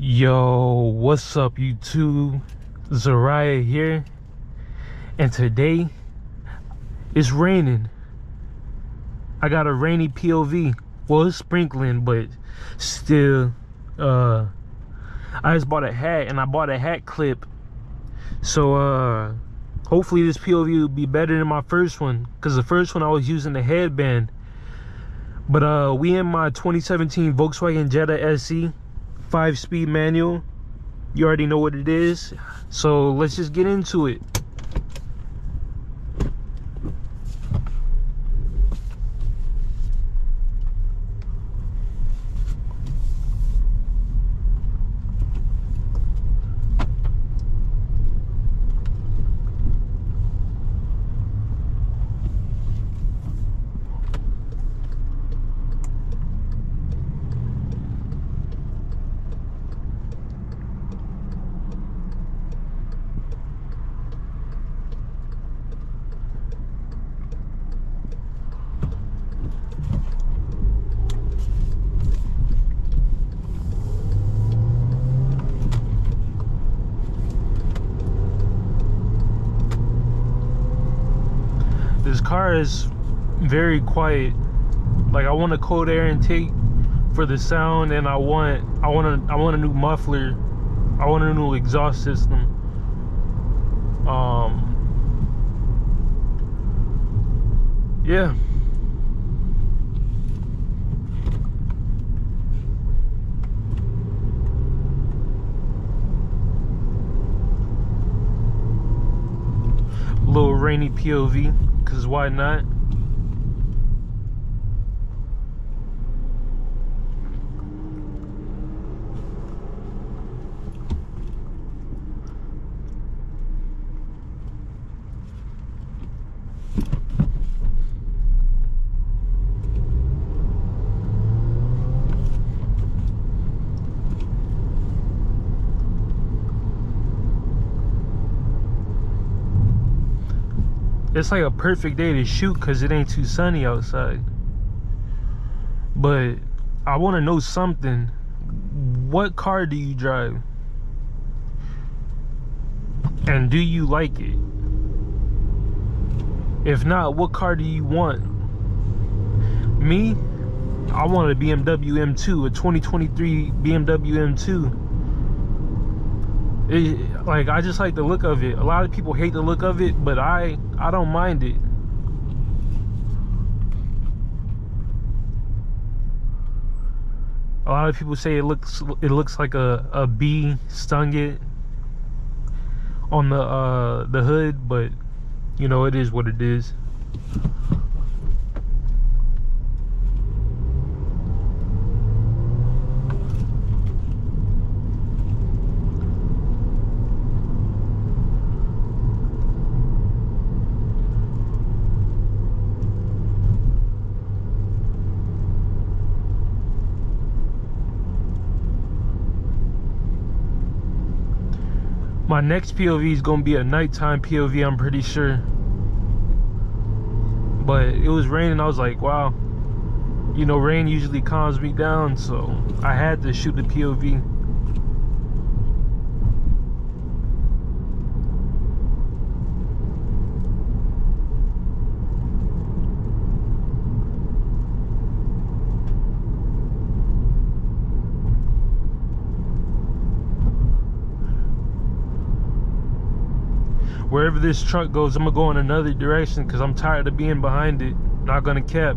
Yo, what's up YouTube? Zariah here, and today it's raining. I got a rainy POV. Well, it's sprinkling, but still I just bought a hat, and I bought a hat clip, so hopefully this POV will be better than my first one, because the first one I was using the headband. But we in my 2017 Volkswagen Jetta SE 5-speed manual. You already know what it is, so let's just get into it. This car is very quiet. Like, I want a cold air intake for the sound, and I want a new muffler. I want a new exhaust system. Yeah. Little rainy POV. Cause why not? It's like a perfect day to shoot because it ain't too sunny outside. But I want to know something. What car do you drive? And do you like it? If not, what car do you want? Me, I want a BMW M2, a 2023 BMW M2. Like, I just like the look of it. A lot of people hate the look of it, but I don't mind it. A lot of people say it looks like a bee stung it on the hood, but you know, it is what it is. My next POV is gonna be a nighttime POV, I'm pretty sure. But it was raining. I was like, wow, you know, rain usually calms me down, so I had to shoot the POV. Wherever this truck goes, I'm gonna go in another direction because I'm tired of being behind it. Not gonna cap.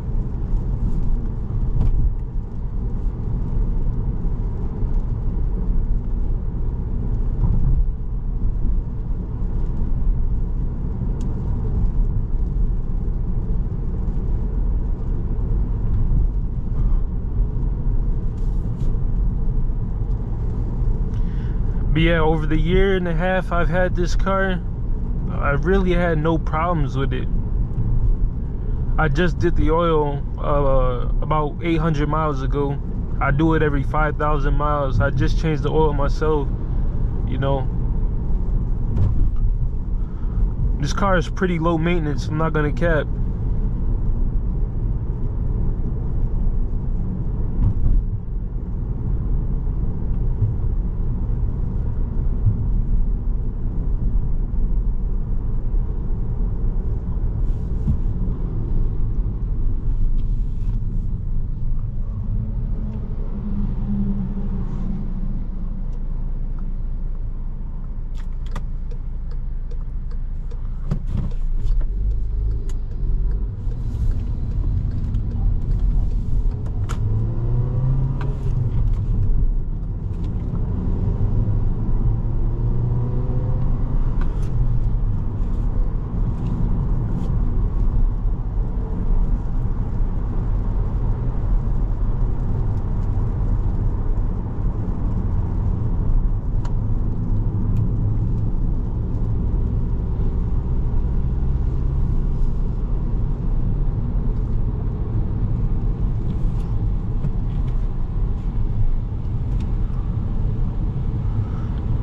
But yeah, over the year and a half I've had this car, I really had no problems with it. I just did the oil about 800 miles ago. I do it every 5,000 miles. I just changed the oil myself, you know. This car is pretty low maintenance, I'm not gonna cap.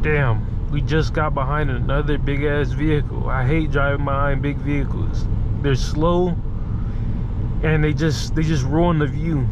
Damn, we just got behind another big ass vehicle. I hate driving behind big vehicles. They're slow and they just ruin the view.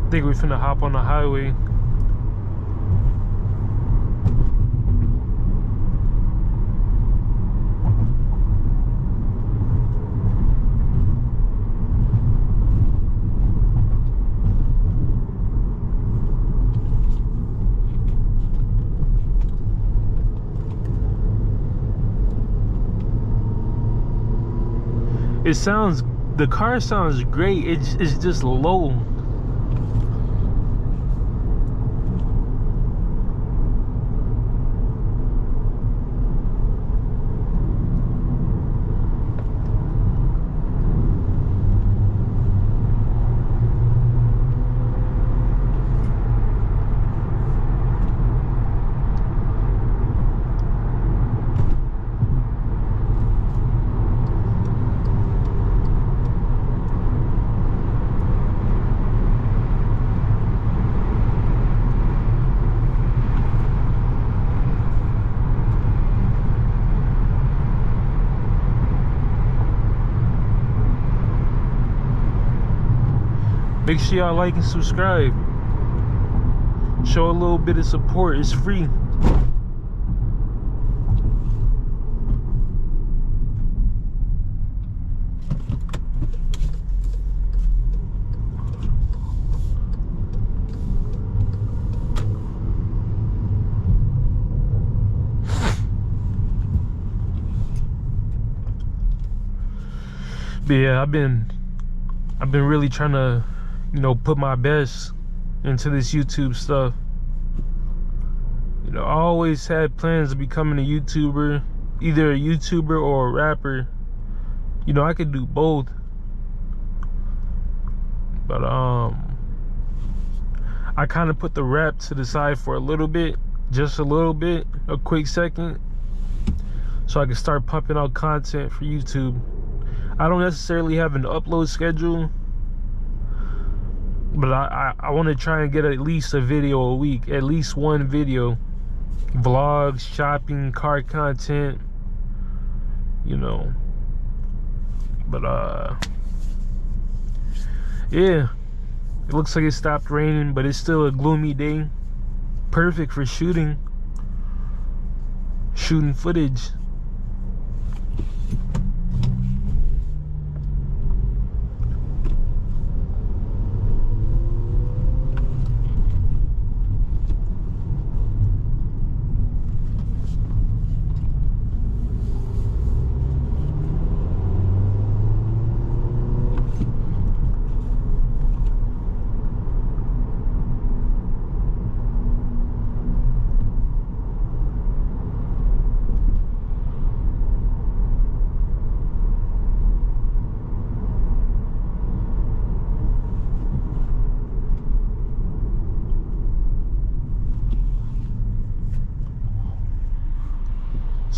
I think we finna hop on the highway. The car sounds great, it's just low. Make sure y'all like and subscribe. Show a little bit of support. It's free. But yeah, I've been really trying to, you know, put my best into this YouTube stuff. You know, I always had plans of becoming a YouTuber, either a YouTuber or a rapper. You know, I could do both. But I kind of put the rap to the side for a little bit, just a little bit, a quick second, so I can start pumping out content for YouTube. I don't necessarily have an upload schedule, but I want to try and get at least a video a week, at least one video. Vlogs, shopping, car content, you know. But yeah, it looks like it stopped raining, but it's still a gloomy day. Perfect for shooting footage.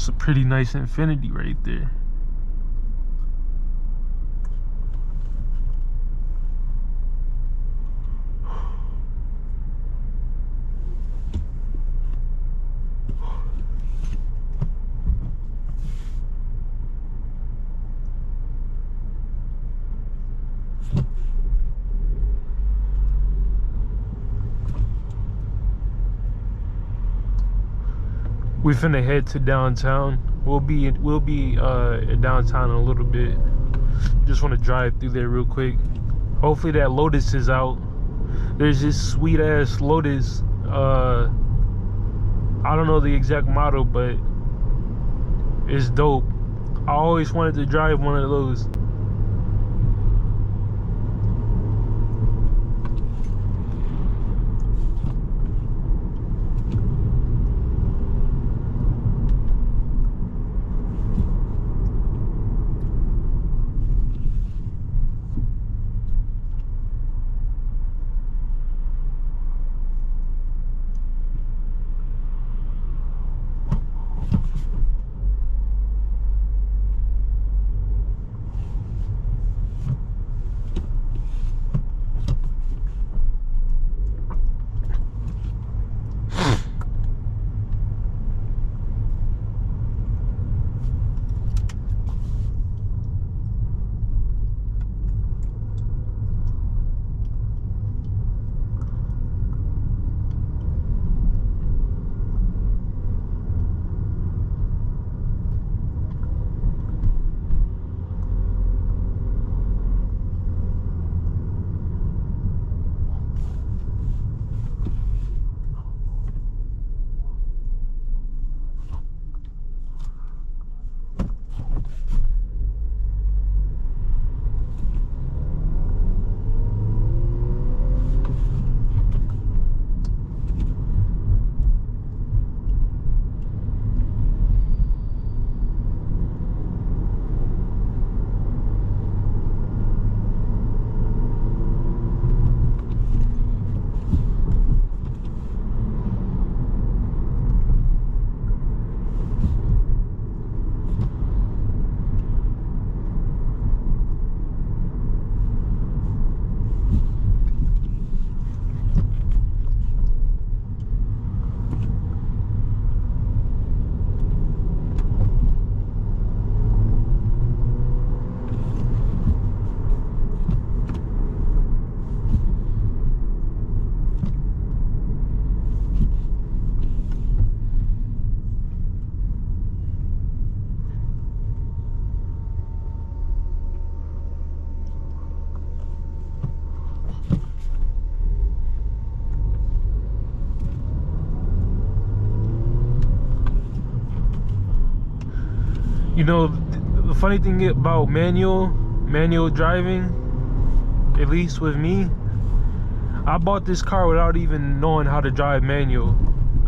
It's a pretty nice Infinity right there. We finna head to downtown. We'll be downtown in a little bit. Just want to drive through there real quick. Hopefully that Lotus is out. There's this sweet ass Lotus. I don't know the exact model, but it's dope. I always wanted to drive one of those. You know, the funny thing about manual driving, at least with me, I bought this car without even knowing how to drive manual.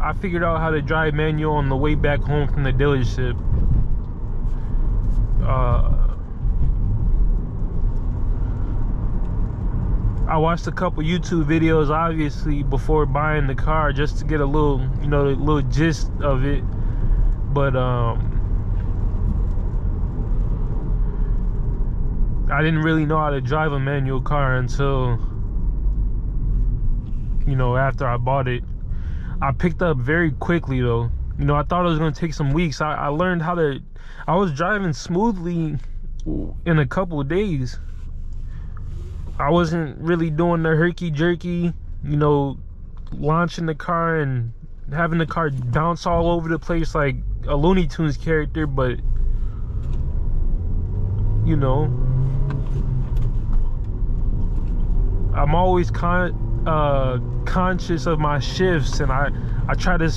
I figured out how to drive manual on the way back home from the dealership. I watched a couple YouTube videos, obviously, before buying the car, just to get a little, you know, a little gist of it. But I didn't really know how to drive a manual car until, you know, after I bought it. I picked up very quickly though. You know, I thought it was gonna take some weeks. I learned how to, I was driving smoothly in a couple of days. I wasn't really doing the herky-jerky, you know, launching the car and having the car bounce all over the place like a Looney Tunes character, but, you know, I'm always conscious of my shifts, and I try to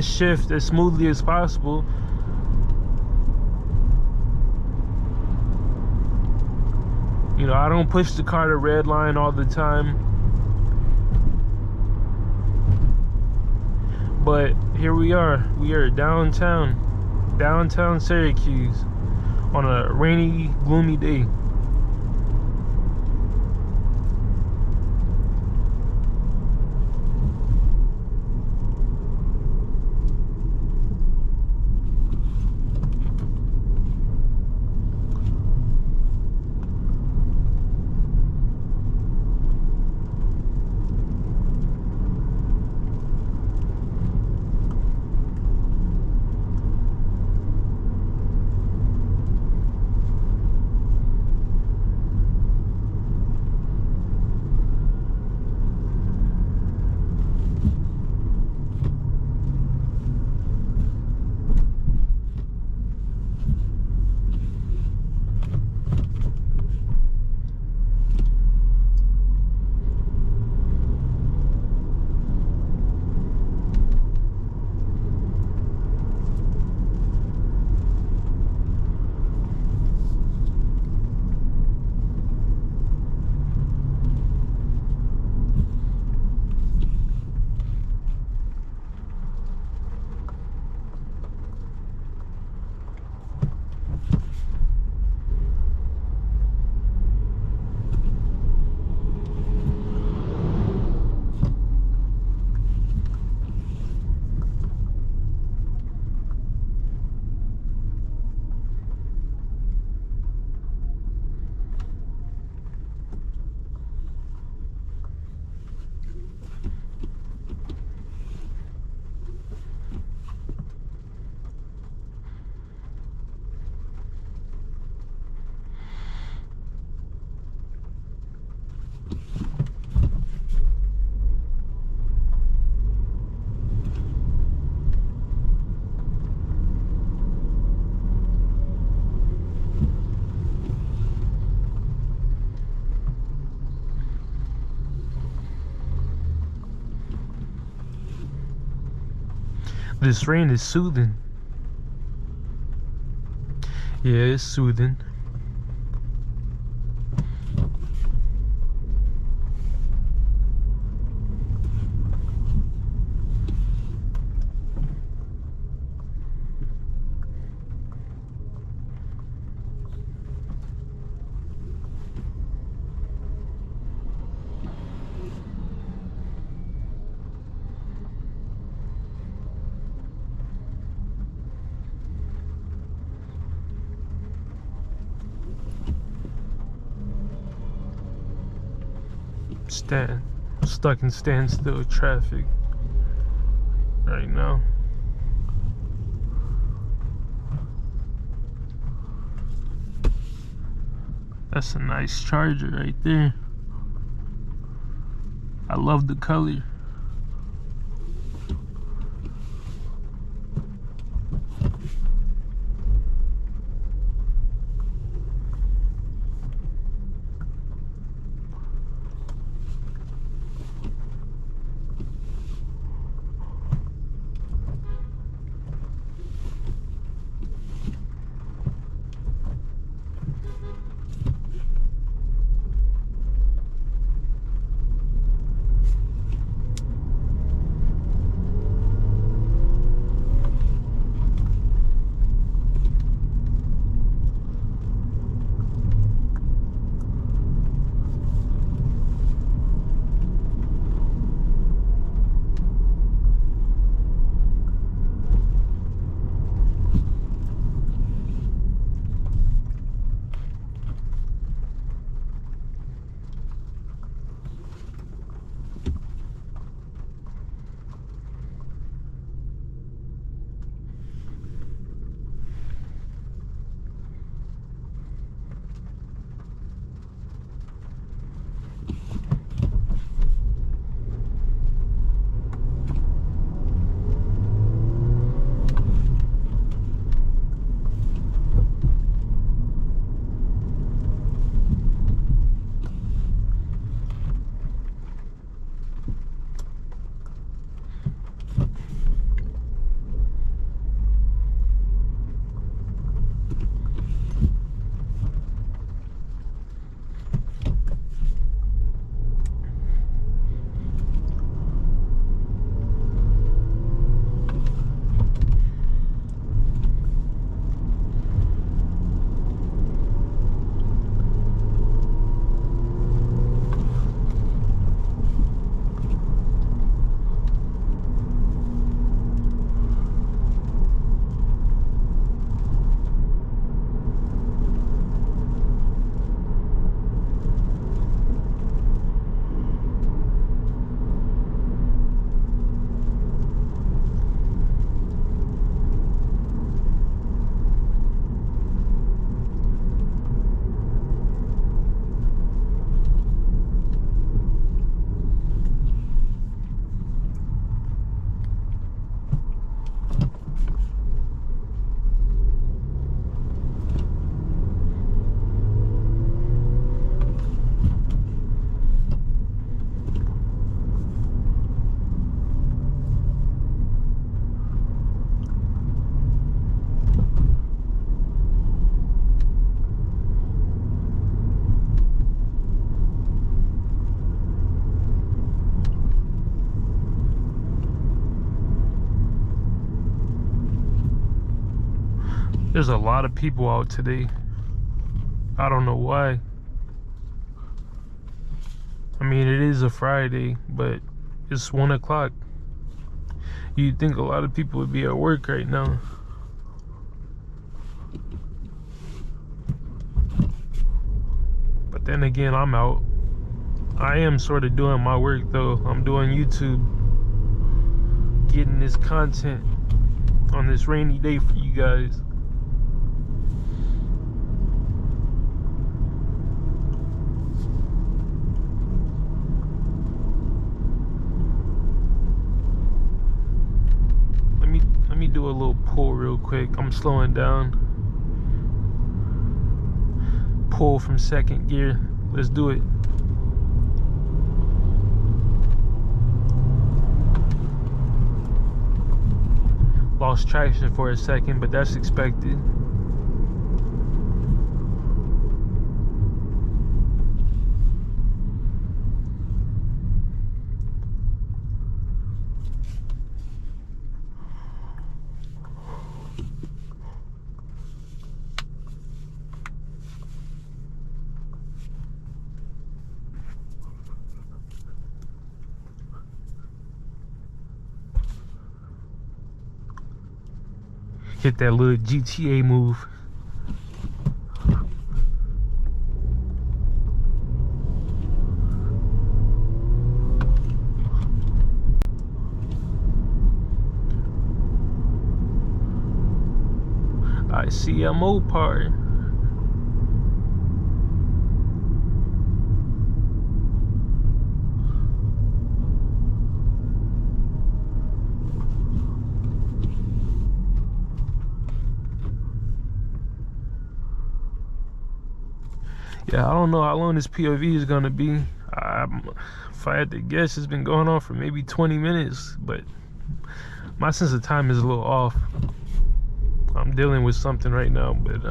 shift as smoothly as possible. You know, I don't push the car to red line all the time. But here we are downtown Syracuse on a rainy, gloomy day. This rain is soothing. Yeah, it's soothing. Stuck in standstill traffic right now. That's a nice Charger right there. I love the color. There's a lot of people out today. I don't know why. I mean, it is a Friday, but it's 1 o'clock. You'd think a lot of people would be at work right now. But then again, I'm out. I am sort of doing my work though. I'm doing YouTube, getting this content on this rainy day for you guys. Let me do a little pull real quick. I'm slowing down. Pull from second gear. Let's do it. lost traction for a second, but that's expected. Hit that little GTA move. I see a Mopar. Yeah, I don't know how long this POV is gonna be. If I had to guess, it's been going on for maybe 20 minutes, but my sense of time is a little off. I'm dealing with something right now, but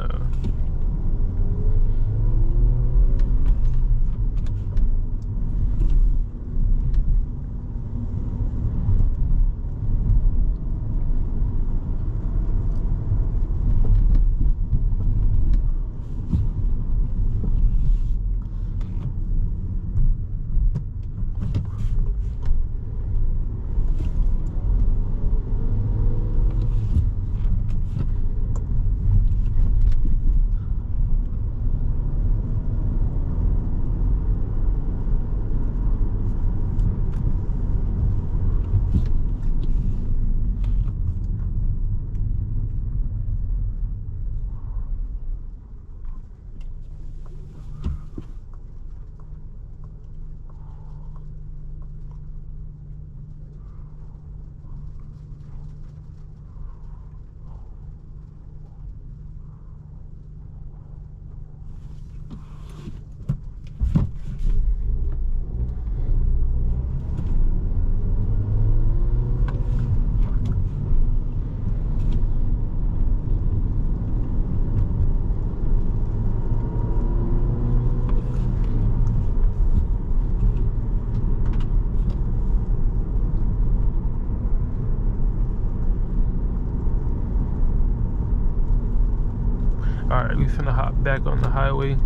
alright, we finna hop back on the highway.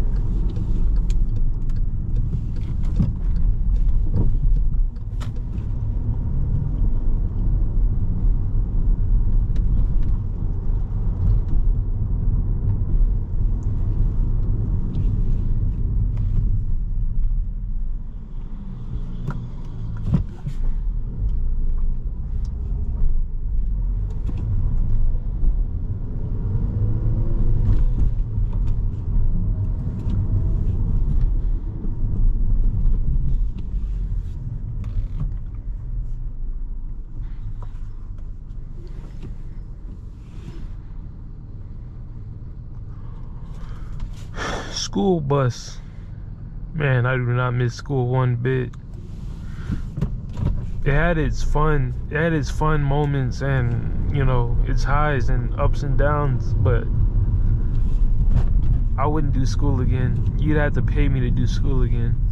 School bus. Man, I do not miss school one bit. It had its fun moments, and you know, its highs and ups and downs, but I wouldn't do school again. You'd have to pay me to do school again.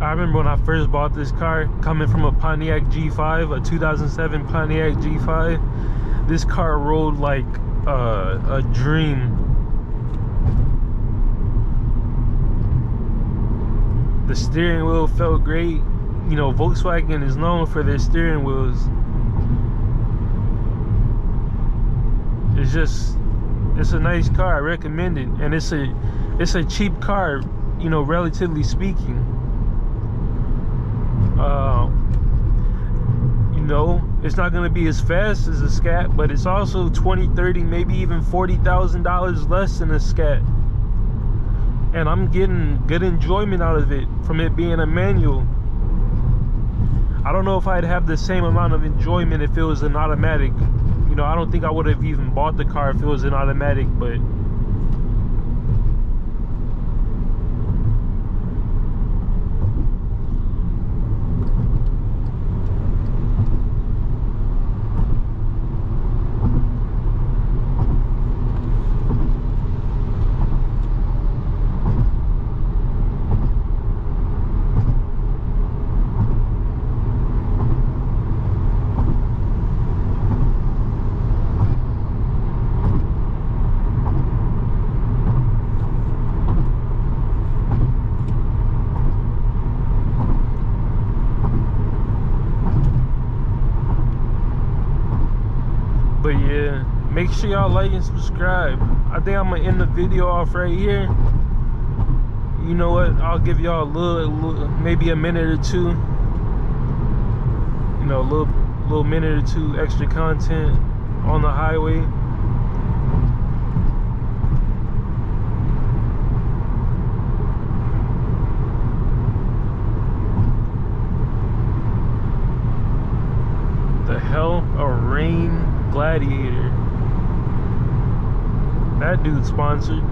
I remember when I first bought this car, coming from a Pontiac G5, a 2007 Pontiac G5. This car rolled like a dream. The steering wheel felt great. You know, Volkswagen is known for their steering wheels. It's a nice car. I recommend it, and it's a cheap car, you know, relatively speaking. You know, it's not going to be as fast as a Scat, but it's also 20, 30, maybe even $40,000 less than a Scat. And I'm getting good enjoyment out of it from it being a manual. I don't know if I'd have the same amount of enjoyment if it was an automatic. You know, I don't think I would have even bought the car if it was an automatic, but yeah, make sure y'all like and subscribe. I think I'm gonna end the video off right here. You know what, I'll give y'all a little, maybe a minute or two, you know, a little minute or two extra content on the highway. The hell, a Rain Gladiator. That dude sponsored.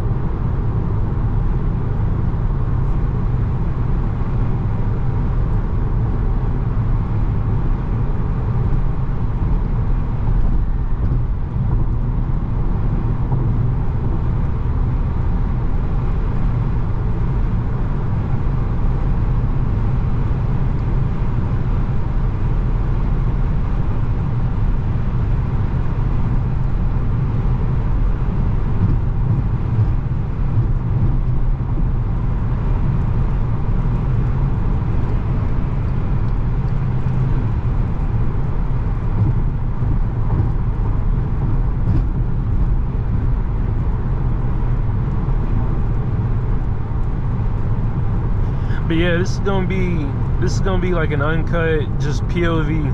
But yeah, this is gonna be like an uncut, just POV.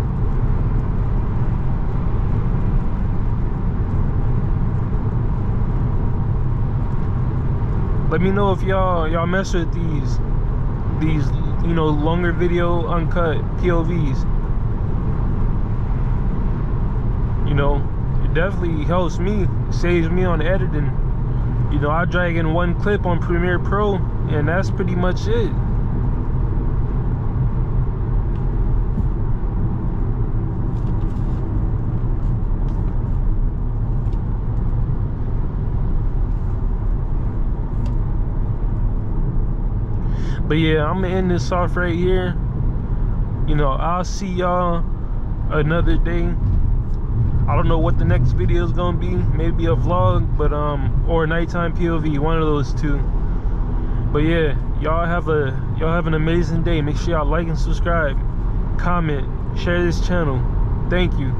Let me know if y'all mess with these you know, longer video uncut POVs. You know, it definitely helps me, saves me on editing. You know, I drag in one clip on Premiere Pro, and that's pretty much it. But yeah, I'm gonna end this off right here. You know, I'll see y'all another day. I don't know what the next video is gonna be. Maybe a vlog, but or a nighttime POV, one of those two. But yeah, y'all have an amazing day. Make sure y'all like and subscribe, comment, share this channel. Thank you.